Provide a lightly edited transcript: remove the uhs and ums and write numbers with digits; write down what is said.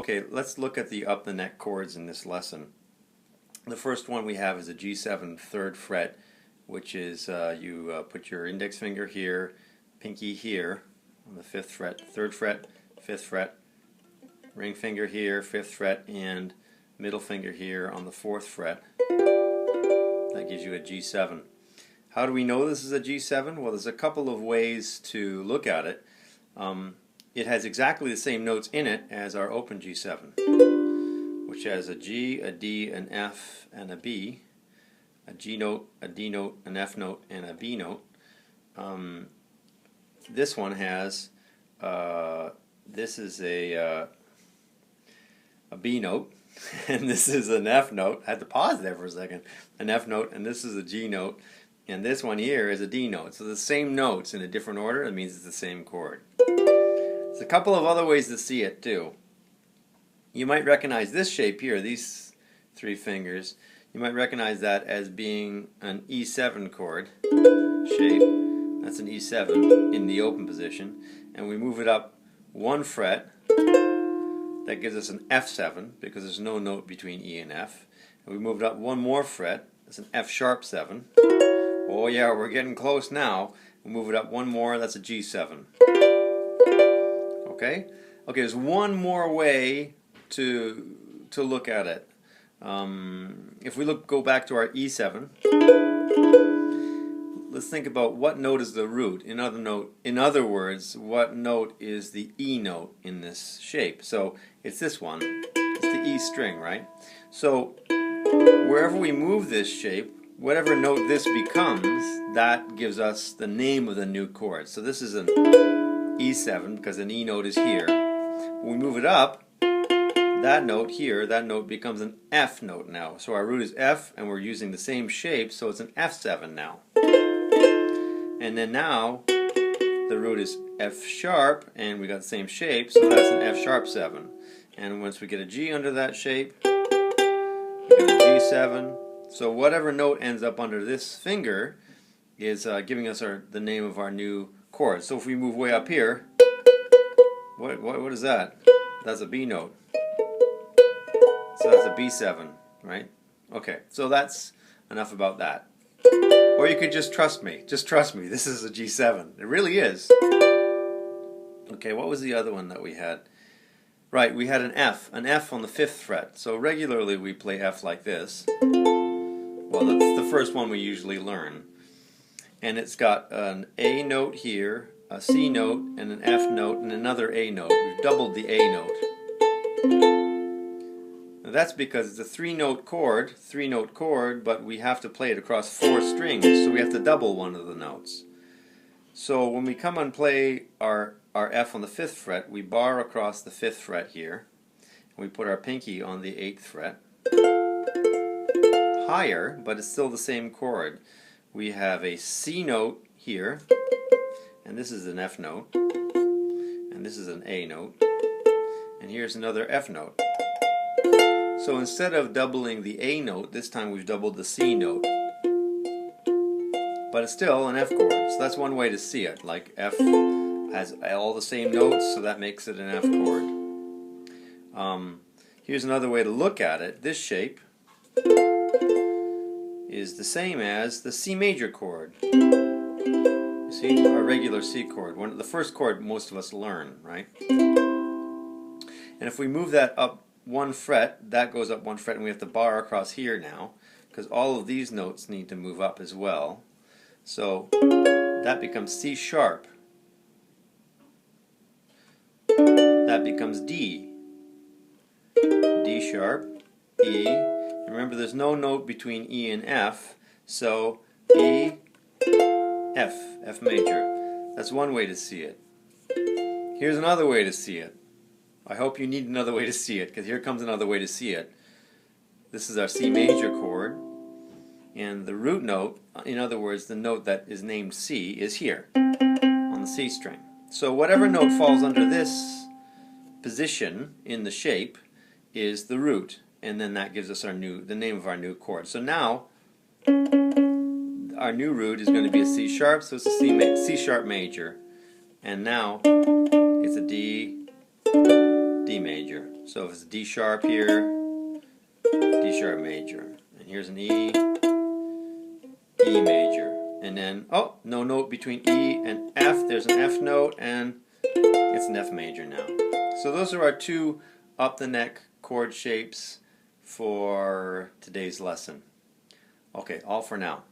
Okay, let's look at the up the neck chords in this lesson. The first one we have is a G7 3rd fret, which is you put your index finger here, pinky here on the 5th fret, 3rd fret, 5th fret, ring finger here, 5th fret, and middle finger here on the 4th fret. That gives you a G7. How do we know this is a G7? Well, there's a couple of ways to look at it. It has exactly the same notes in it as our open G7, which has a G, a D, an F, and a B, a G note, a D note, an F note, and a B note. This one has, this is a B note, and this is an F note. I had to pause there for a second. An F note, and this is a G note, and this one here is a D note. So the same notes in a different order, it means it's the same chord. There's a couple of other ways to see it too. You might recognize this shape here, these 3 fingers. You might recognize that as being an E7 chord shape. That's an E7 in the open position. And we move it up 1 fret. That gives us an F7 because there's no note between E and F. And we move it up 1 more fret. That's an F sharp 7. Oh yeah, we're getting close now. We move it up 1 more. That's a G7. Okay? Okay, there's one more way to look at it. If we go back to our E7, let's think about what note is the root. In other words, what note is the E note in this shape? So it's this one. It's the E string, right? So wherever we move this shape, whatever note this becomes, that gives us the name of the new chord. So this is an E7 because an E note is here. When we move it up, that note here, that note becomes an F note now. So our root is F and we're using the same shape, so it's an F7 now. And then now the root is F sharp and we got the same shape, so that's an F sharp 7. And once we get a G under that shape, we get a G7. So whatever note ends up under this finger is giving us the name of our new chord. So if we move way up here, what is that? That's a B note. So that's a B7, right? Okay, so that's enough about that. Or you could just trust me. Just trust me. This is a G7. It really is. Okay, what was the other one that we had? Right, we had an F on the 5th fret. So regularly we play F like this. Well, that's the first one we usually learn. And it's got an A note here, a C note, and an F note, and another A note. We've doubled the A note. Now that's because it's a 3-note chord, but we have to play it across 4 strings, so we have to double one of the notes. So when we come and play our F on the 5th fret, we bar across the 5th fret here, and we put our pinky on the 8th fret. Higher, but it's still the same chord. We have a C note here, and this is an F note, and this is an A note, and here's another F note. So instead of doubling the A note, this time we've doubled the C note. But it's still an F chord, so that's one way to see it. Like F has all the same notes, so that makes it an F chord. Here's another way to look at it. This shape is the same as the C major chord. You see, our regular C chord, the first chord most of us learn, right? And if we move that up 1 fret, that goes up 1 fret, and we have to bar across here now, because all of these notes need to move up as well. So that becomes C sharp. That becomes D. D sharp, E. Remember, there's no note between E and F, so E, F, F major. That's one way to see it. Here's another way to see it. I hope you need another way to see it, because here comes another way to see it. This is our C major chord, and the root note, in other words, the note that is named C, is here, on the C string. So whatever note falls under this position in the shape is the root. And then that gives us the name of our new chord. So now our new root is going to be a C sharp, so it's a C sharp major. And now it's a D, D major. So if it's D sharp here, D sharp major. And here's an E, E major. And then, oh, no note between E and F. There's an F note, and it's an F major now. So those are our two up the neck chord shapes for today's lesson. Okay, all for now.